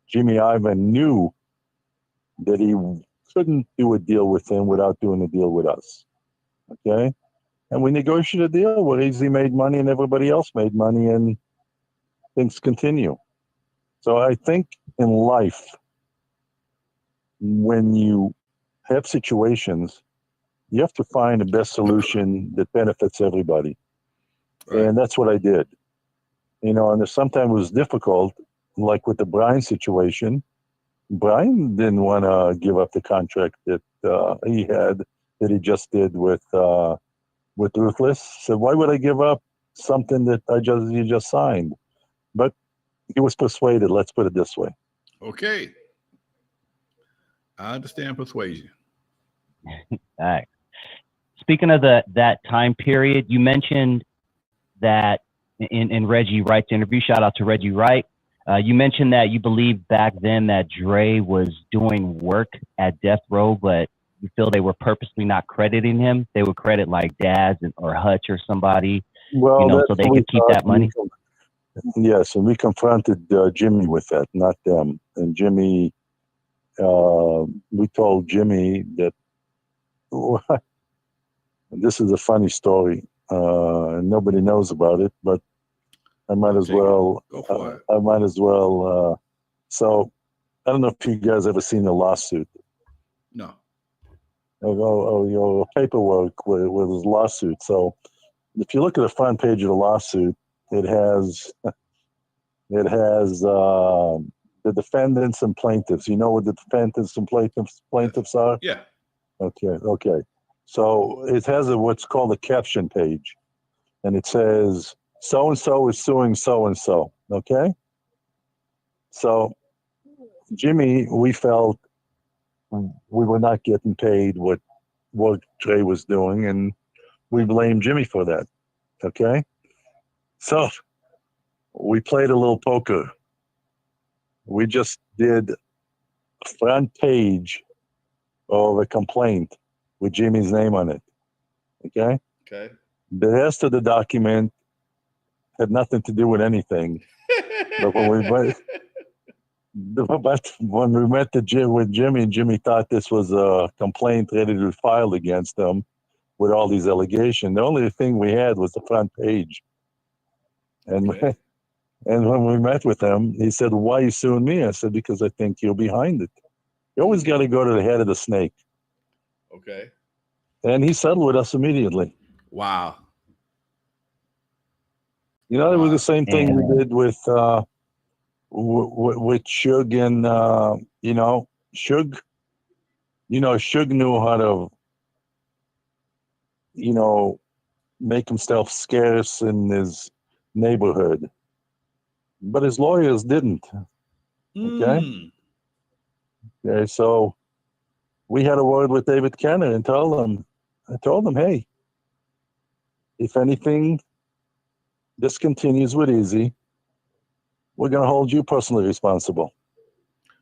Jimmy Ivan knew that he couldn't do a deal with him without doing a deal with us. Okay? And we negotiated a deal where Eazy made money and everybody else made money, and things continue. So I think in life, when you have situations, you have to find the best solution that benefits everybody. Right. And that's what I did. And sometimes it was difficult, like with the Brian situation. Brian didn't want to give up the contract that he just did with Ruthless. So why would I give up something that you just signed? But he was persuaded. Let's put it this way. Okay. I understand persuasion. All right. Speaking of that time period, you mentioned that in Reggie Wright's interview, shout out to Reggie Wright. You mentioned that you believed back then that Dre was doing work at Death Row, but you feel they were purposely not crediting him. They would credit like Daz or Hutch or somebody, Well, so they could keep that money. Yes, and we confronted Jimmy with that, not them. And Jimmy, we told Jimmy that this is a funny story. Nobody knows about it, but I might as Take it. well. Go for it. I might as well. So I don't know if you guys ever seen the lawsuit. No. Your paperwork with his lawsuit. So if you look at the front page of the lawsuit, it has the defendants and plaintiffs. You know what the defendants and plaintiffs are? Yeah. Okay. So it has what's called a caption page, and it says so and so is suing so and so. Okay. So Jimmy, we felt we were not getting paid what Trey was doing, and we blame Jimmy for that. Okay. So we played a little poker. We just did a front page of a complaint with Jimmy's name on it. Okay. Okay. The rest of the document had nothing to do with anything. But when we went, with Jimmy, Jimmy thought this was a complaint ready to be filed against him with all these allegations. The only thing we had was the front page. And Okay. and when we met with him, he said, "Why are you suing me?" I said, "Because I think you're behind it. You always got to go to the head of the snake." Okay. And he settled with us immediately. Wow. You know, it was Wow. the same thing And we did with Suge and Suge. Suge knew how to make himself scarce in his neighborhood, but his lawyers didn't. Okay, Mm. okay. So we had a word with David Kenner and I told him, hey, if anything, this continues with Eazy, we're going to hold you personally responsible.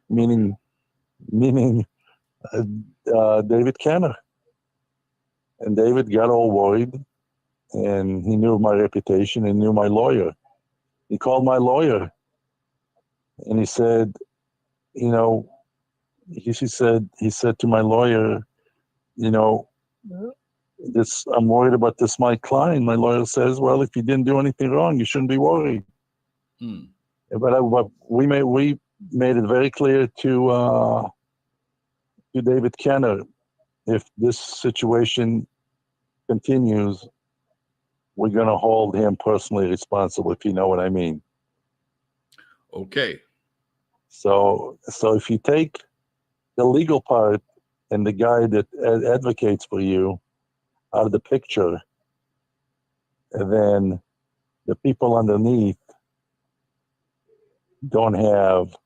Meaning David Kenner. And David got all worried, and he knew my reputation and knew my lawyer. He called my lawyer, and he said, he said to my lawyer, you know, I'm worried about this Mike Klein. My lawyer says, well, if you didn't do anything wrong, you shouldn't be worried. Mm. But we made it very clear to David Kenner, if this situation continues, we're going to hold him personally responsible, if you know what I mean. Okay. So if you take the legal part and the guy that advocates for you out of the picture, then the people underneath don't have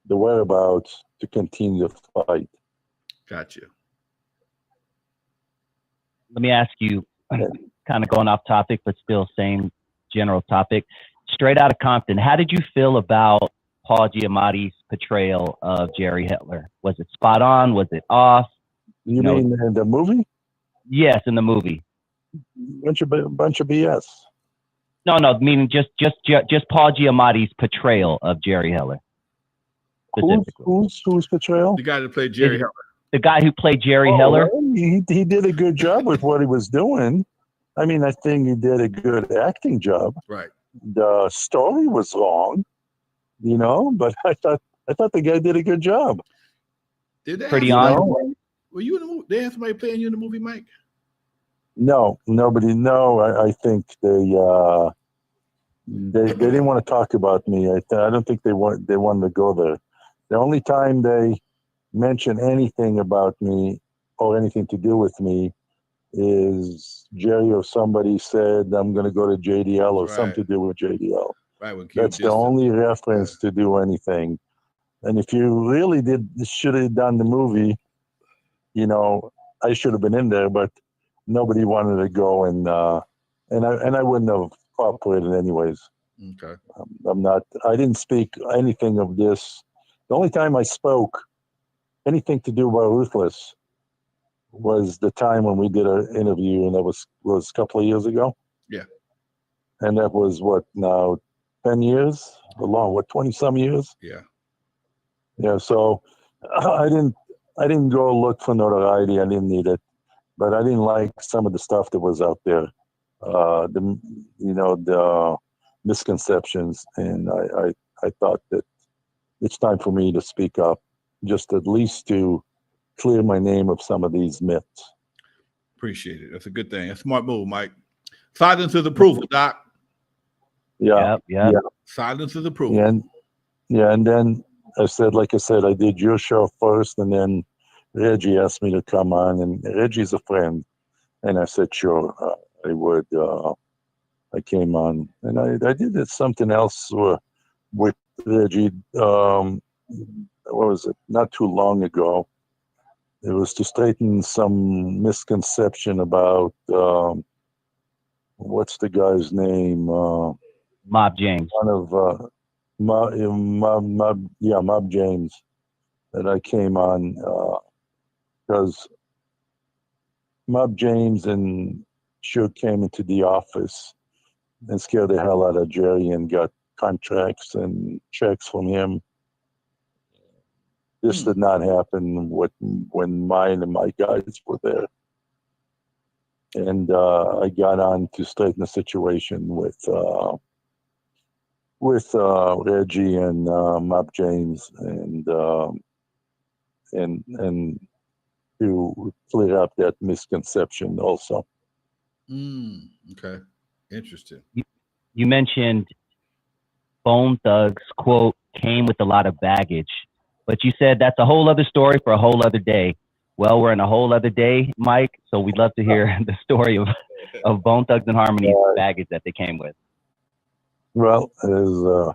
the whereabouts to continue the fight. Gotcha. let me ask you, kind of going off topic, but still same general topic. Straight out of Compton, how did you feel about Paul Giamatti's portrayal of Jerry Hitler? Was it spot on? Was it off? You mean in the movie? Yes, in the movie. Bunch of BS. No, meaning just Paul Giamatti's portrayal of Jerry Hitler. Whose portrayal? The guy that played Jerry Hitler. The guy who played Jerry Hitler. Well, he did a good job with what he was doing. I mean, I think he did a good acting job. Right. The story was wrong, but I thought the guy did a good job. Did they Pretty have on. Were you in the movie? They had somebody playing you in the movie, Mike? No, nobody. No, I think they didn't want to talk about me. I don't think they wanted to go there. The only time they mention anything about me or anything to do with me is Jerry or somebody said I'm going to go to JDL or something to do with JDL. Right. When Cube That's the only reference to do anything. And if you really should have done the movie, I should have been in there, but nobody wanted to go, and I wouldn't have cooperated anyways. Okay. I didn't speak anything of this. The only time I spoke anything to do about Ruthless was the time when we did an interview, and that was a couple of years ago. Yeah. And that was what now, 10 years? 20 some years? Yeah. Yeah. So I didn't go look for notoriety. I didn't need it, but I didn't like some of the stuff that was out there. The misconceptions, and I thought that it's time for me to speak up, just at least to clear my name of some of these myths. Appreciate it. That's a good thing. A smart move, Mike. Silence is approval, Doc. Yeah, Yep. Silence is approval. and and then like I said, I did your show first, and then Reggie asked me to come on, and Reggie's a friend, and I said sure, I would. I came on, and I did something else with Reggie. What was it? Not too long ago. It was to straighten some misconception about what's the guy's name? Mob James. One of Mob James, that I came on because Mob James and Suge came into the office and scared the hell out of Jerry and got contracts and checks from him. This did not happen when mine and my guys were there. And I got on to straighten the situation with Reggie and Mob James, and to clear up that misconception also. Okay. Interesting. You mentioned Bone Thugs, quote, came with a lot of baggage, but you said that's a whole other story for a whole other day. Well, we're in a whole other day, Mike, so we'd love to hear the story of Bone Thugs and Harmony's baggage that they came with. Well, there's a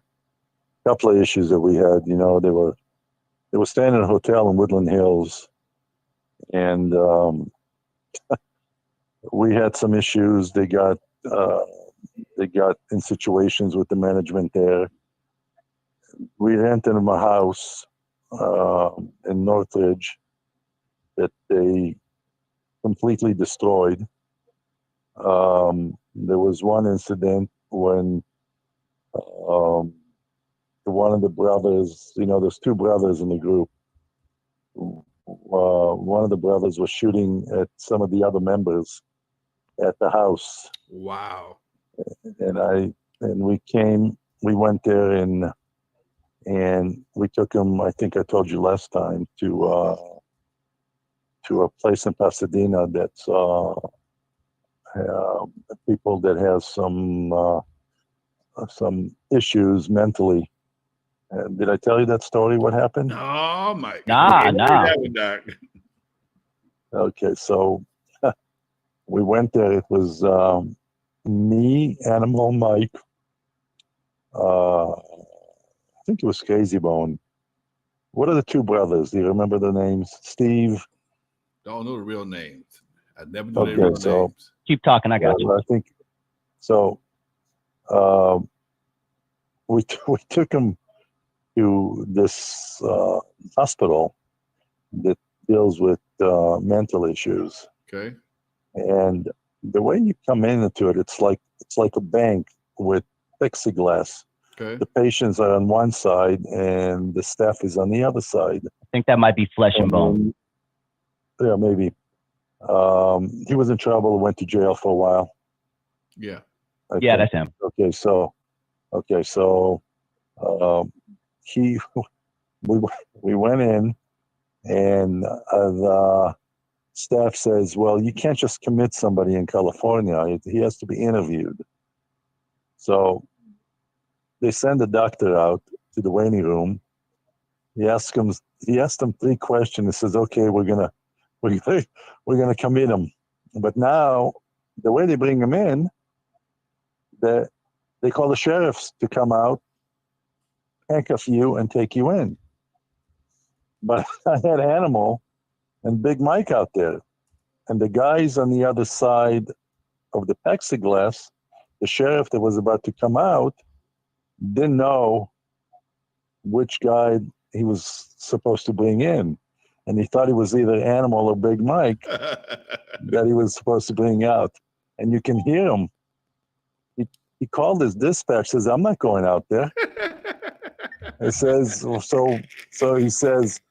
couple of issues that we had. You know, they were staying in a hotel in Woodland Hills, and we had some issues. They got in situations with the management there. We rented them a house in Northridge that they completely destroyed. There was one incident when one of the brothers, you know, there's two brothers in the group. One of the brothers was shooting at some of the other members at the house. Wow. And we went there and we took him, I think I told you last time, to a place in Pasadena that's people that have some issues mentally. Did I tell you that story? What happened? Oh my God. Nah. Okay, so we went there. It was me, Animal Mike. I think it was Crazy Bone. What are the two brothers? Do you remember the names? Steve. Don't know the real names. I never knew their real names. Keep talking. I got you. I think so. We took him to this hospital that deals with mental issues. Okay. And the way you come into it, it's like a bank with plexiglass. Okay. The patients are on one side and the staff is on the other side. I think that might be Flesh and Bone. Yeah, maybe. He was in trouble, went to jail for a while. Yeah. Yeah, that's him. Okay, so we went in, and the staff says, well, you can't just commit somebody in California. He has to be interviewed. So they send the doctor out to the waiting room. He asked them three questions. He says, okay, we're gonna commit him. But now the way they bring him in, they call the sheriffs to come out, handcuff you, and take you in. But I had Animal and Big Mike out there, and the guys on the other side of the plexiglass, the sheriff that was about to come out, didn't know which guy he was supposed to bring in, and he thought it was either Animal or Big Mike that he was supposed to bring out. And you can hear him. He called his dispatch, says, I'm not going out there. It says, so he says,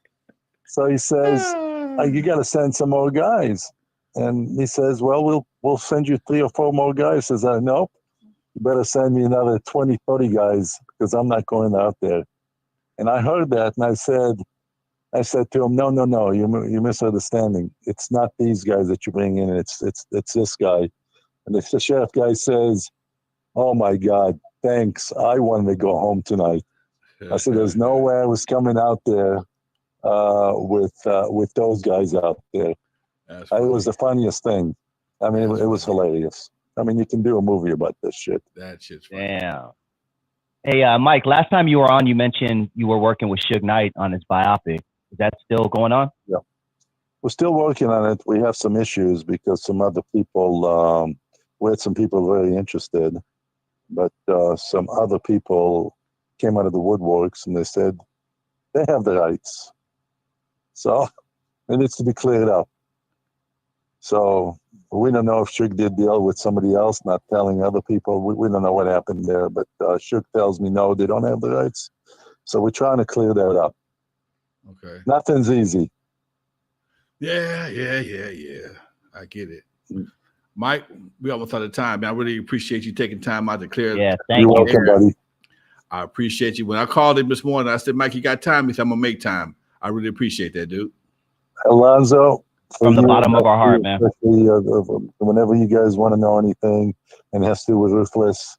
you got to send some more guys. And he says, well, we'll send you 3 or 4 more guys. Says, nope, You better send me another 20, 30 guys because I'm not going out there. And I heard that, and I said to him, no, you're misunderstanding. It's not these guys that you bring in. It's this guy. And the sheriff guy says, "Oh my God, thanks. I wanted to go home tonight." I said, "There's no way I was coming out there with those guys out there." It was the funniest thing. I mean, it was hilarious. I mean, you can do a movie about this shit. That shit's funny. Damn. Hey, Mike, last time you were on, you mentioned you were working with Suge Knight on his biopic. Is that still going on? Yeah. We're still working on it. We have some issues because some other people, we had some people very interested, but some other people came out of the woodworks and they said they have the rights. So it needs to be cleared up. So we don't know if Suge did deal with somebody else, not telling other people. We don't know what happened there, but Suge tells me, no, they don't have the rights. So we're trying to clear that up. Okay. Nothing's easy. Yeah. I get it. Mike, we almost out of time, man. I really appreciate you taking time out to clear. Yeah, thank You're you. welcome, buddy. I appreciate you. When I called him this morning, I said, Mike, you got time? He said, I'm going to make time. I really appreciate that, dude. Alonzo, From the bottom of our heart, man. Whenever you guys want to know anything and it has to do with Ruthless,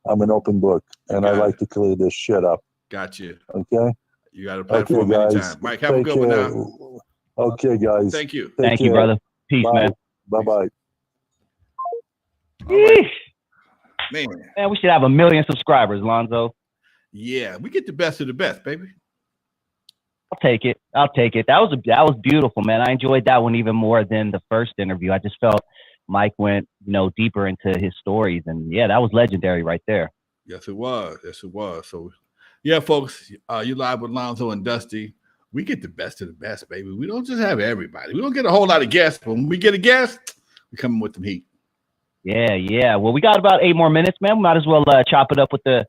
I'm an open book, and I like to clear this shit up. Got you. Okay? You got a platform anytime. Mike, have a good one now. Okay, guys. Thank you. Thank you, brother. Peace, Bye. man. Bye-bye. Right. Man, we should have 1 million subscribers, Lonzo. Yeah, we get the best of the best, baby. I'll take it. That was beautiful, man. I enjoyed that one even more than the first interview. I just felt Mike went, deeper into his stories, and yeah, that was legendary right there. Yes, it was. So, yeah, folks, you live with Lonzo and Dusty. We get the best of the best, baby. We don't just have everybody. We don't get a whole lot of guests, but when we get a guest, we come with them heat. Yeah. Well, we got about 8 more minutes, man. We might as well chop it up with the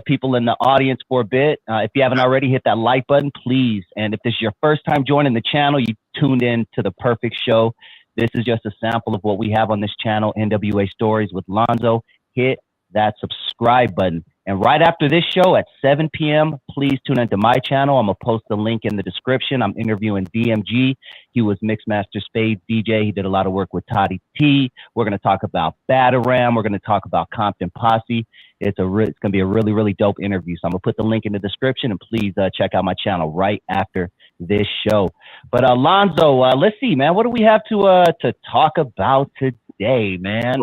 people in the audience for a bit. If you haven't already, hit that like button, please. And if this is your first time joining the channel, you tuned in to the perfect show. This is just a sample of what we have on this channel, N.W.A. Stories with Lonzo. Hit that subscribe button. And right after this show at 7 p.m., please tune into my channel. I'm going to post the link in the description. I'm interviewing DMG. He was Mixmaster Spade's DJ. He did a lot of work with Toddy T. We're going to talk about Batarang. We're going to talk about Compton Posse. It's going to be a really, really dope interview. So I'm going to put the link in the description, and please check out my channel right after this show. But Alonzo, let's see, man. What do we have to talk about today, man?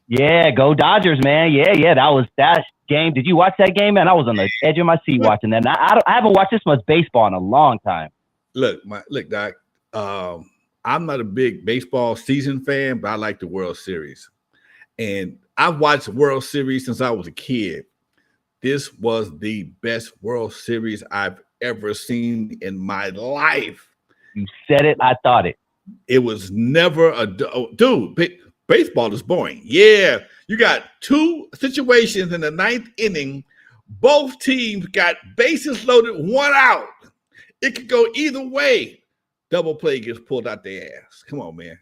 Yeah, go Dodgers, man. Yeah. That game. Did you watch that game, man? I was on the edge of my seat watching that. And I haven't watched this much baseball in a long time. Look, Doc. I'm not a big baseball season fan, but I like the World Series. And I've watched World Series since I was a kid. This was the best World Series I've ever seen in my life. You said it. I thought it. It was never dude. Baseball is boring. Yeah, you got 2 situations in the 9th inning. Both teams got bases loaded, 1 out. It could go either way. Double play gets pulled out their ass. Come on, man.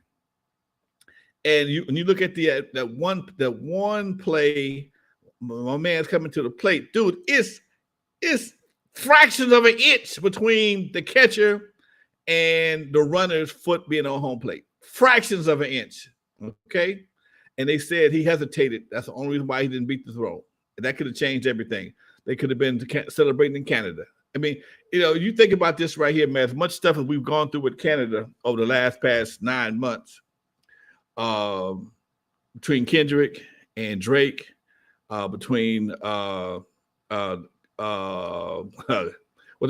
And when you look at that one play, my man's coming to the plate, dude. It's fractions of an inch between the catcher and the runner's foot being on home plate. Fractions of an inch. Okay. And they said he hesitated. That's the only reason why he didn't beat the throw. And that could have changed everything. They could have been celebrating in Canada. I mean, you think about this right here, man. As much stuff as we've gone through with Canada over the past 9 months, between Kendrick and Drake, between what they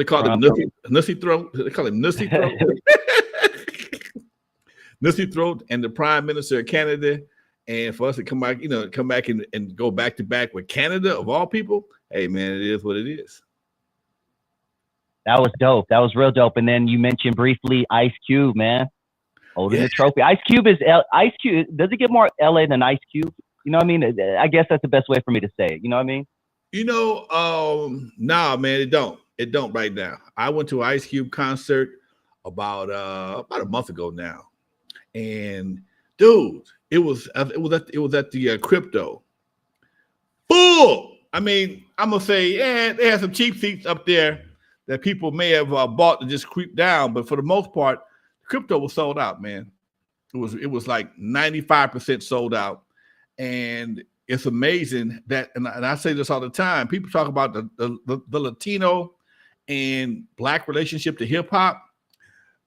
call him, Nussy Throat. They call him Nussy Throat. Nussy Throat and the Prime Minister of Canada, and for us to come back and go back to back with Canada of all people. Hey, man, it is what it is. That was dope. That was real dope. And then you mentioned briefly Ice Cube, man, holding the trophy. Ice Cube. Does it get more LA than Ice Cube? You know what I mean? I guess that's the best way for me to say it. You know what I mean? Nah, man, it don't. It don't right now. I went to an Ice Cube concert about a month ago now. And dude, it was at the crypto full. I mean, I'm gonna say, yeah, they had some cheap seats up there that people may have bought to just creep down, but for the most part, crypto was sold out, man. It was like 95% sold out, and it's amazing that, and I say this all the time. People talk about the Latino and Black relationship to hip hop.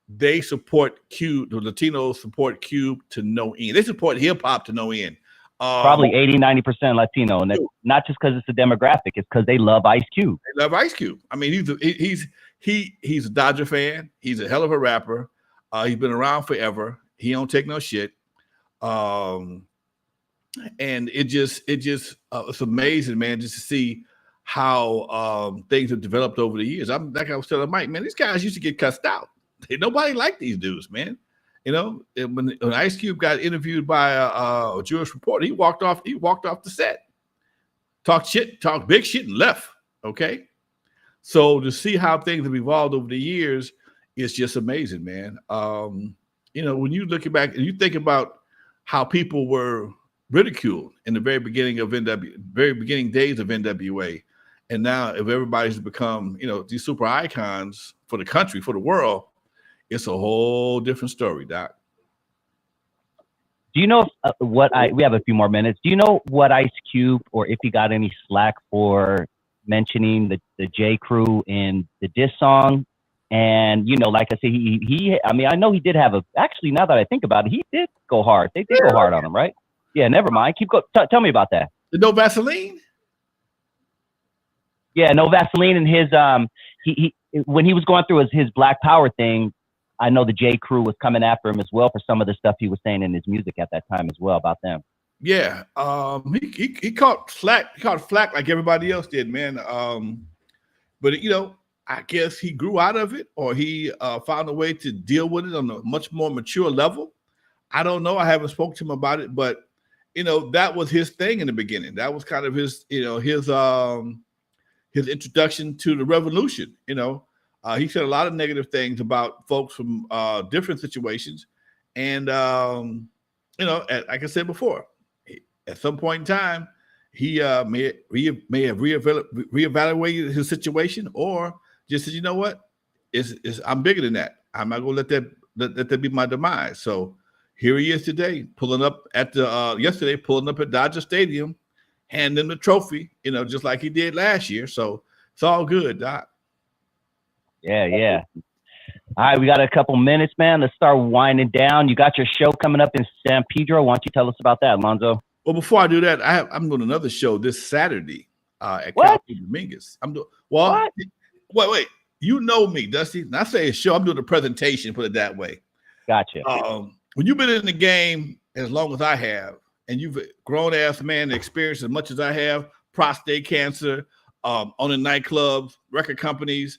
They support Cube. The Latinos support Cube to no end. They support hip hop to no end. Probably 80-90% Latino, and that's not just because it's a demographic; it's because they love Ice Cube. They love Ice Cube. I mean, he's a Dodger fan. He's a hell of a rapper. He's been around forever. He don't take no shit. And it's amazing, man, just to see how things have developed over the years. I'm like I was telling Mike, man, these guys used to get cussed out. Nobody liked these dudes, man. You know, when Ice Cube got interviewed by a Jewish reporter, he walked off the set, talked big shit, and left. Okay, so to see how things have evolved over the years is just amazing, man. You know, when you look back and you think about how people were ridiculed in the very beginning days of N.W.A, and now if everybody's become, you know, these super icons for the country, for the world, it's a whole different story, Doc. Do you know we have a few more minutes. Do you know what Ice Cube, or if he got any slack for mentioning the J. Crew in the diss song? And, you know, like I said, I mean, I know he did have actually, now that I think about it, he did go hard. They did go hard on him, right? Yeah, never mind. Tell me about that. The No Vaseline? Yeah, No Vaseline, and his, he when he was going through his Black Power thing, I know the J. Crew was coming after him as well for some of the stuff he was saying in his music at that time as well about them. Yeah, he caught flack. He caught flack like everybody else did, man. But you know, I guess he grew out of it, or he found a way to deal with it on a much more mature level. I don't know. I haven't spoken to him about it, but you know, that was his thing in the beginning. That was kind of his, you know, his introduction to the revolution. You know, he said a lot of negative things about folks from different situations, and you know, like I said before, at some point in time, he may have reevaluated his situation, or just said, you know what, I'm bigger than that. I'm not gonna let that be my demise. So here he is today, pulling up at Dodger Stadium, handing him the trophy, you know, just like he did last year. So it's all good, Doc. Yeah. All right, we got a couple minutes, man. Let's start winding down. You got your show coming up in San Pedro. Why don't you tell us about that, Alonzo? Well, before I do that, I'm doing another show this Saturday at Cal Dominguez. Wait. You know me, Dusty. And I say a show, I'm doing a presentation, put it that way. Gotcha. When you've been in the game as long as I have, and you've grown ass man experienced as much as I have, prostate cancer, owning nightclubs, record companies,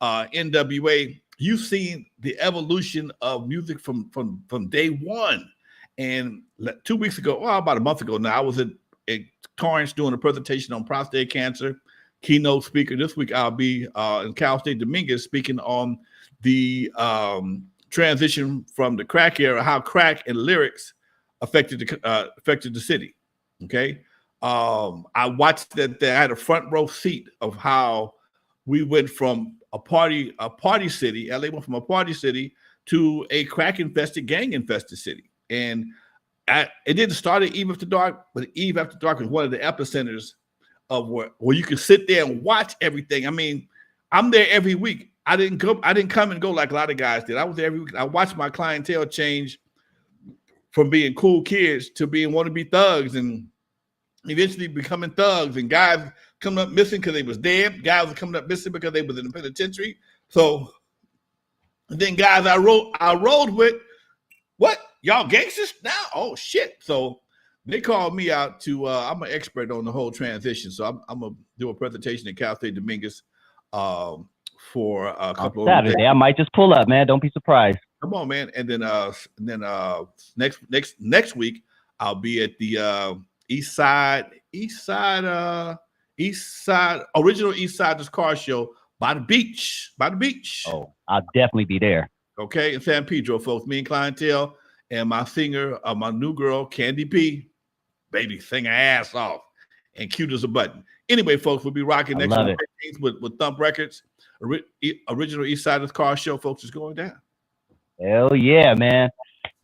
N.W.A, you've seen the evolution of music from day one. And 2 weeks ago, well, about a month ago now, I was at Torrance doing a presentation on prostate cancer, keynote speaker. This week I'll be in Cal State Dominguez speaking on the transition from the crack era, how crack and lyrics affected the city. Okay, I watched that. I had a front row seat of how we went from a party city. LA went from a party city to a crack infested, gang infested city. And it didn't start at Eve After Dark, but Eve After Dark was one of the epicenters of where you could sit there and watch everything. I mean, I'm there every week. I didn't come and go like a lot of guys did. I was there every week. I watched my clientele change from being cool kids to being wannabe thugs, and eventually becoming thugs, and guys coming up missing because they was dead. Guys were coming up missing because they was in the penitentiary. So and then guys I rode with, what? Y'all gangsters now? Oh shit. So they called me out to I'm an expert on the whole transition. So I'm gonna do a presentation at Cal State Dominguez for a couple of Saturday. I might just pull up, man. Don't be surprised. Come on, man. And then next week I'll be at the East Side original East Siders car show by the beach. Oh, I'll definitely be there. Okay, in San Pedro, folks. Me and clientele. and my singer, my new girl, Candy P. Baby, sing her ass off and cute as a button. Anyway, folks, we'll be rocking next on the 15th with Thump Records. Original East Side of the Car Show, folks, is going down. Hell yeah, man.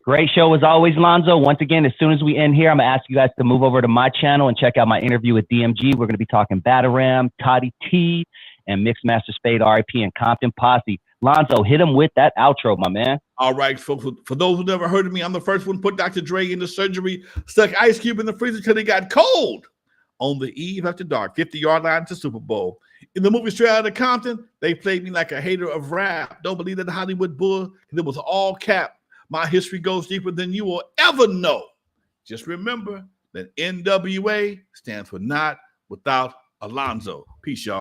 Great show as always, Lonzo. Once again, as soon as we end here, I'm going to ask you guys to move over to my channel and check out my interview with DMG. We're going to be talking Bataram, Toddy T, and Mixmaster Spade, R.I.P., and Compton Posse. Lonzo, hit him with that outro, my man. All right, folks. For those who never heard of me, I'm the first one put Dr. Dre into surgery, stuck Ice Cube in the freezer till he got cold. On the eve after dark, 50-yard line to Super Bowl. In the movie Straight Outta Compton, they played me like a hater of rap. Don't believe that Hollywood bull, it was all cap. My history goes deeper than you will ever know. Just remember that N.W.A. stands for Not Without Alonzo. Peace, y'all.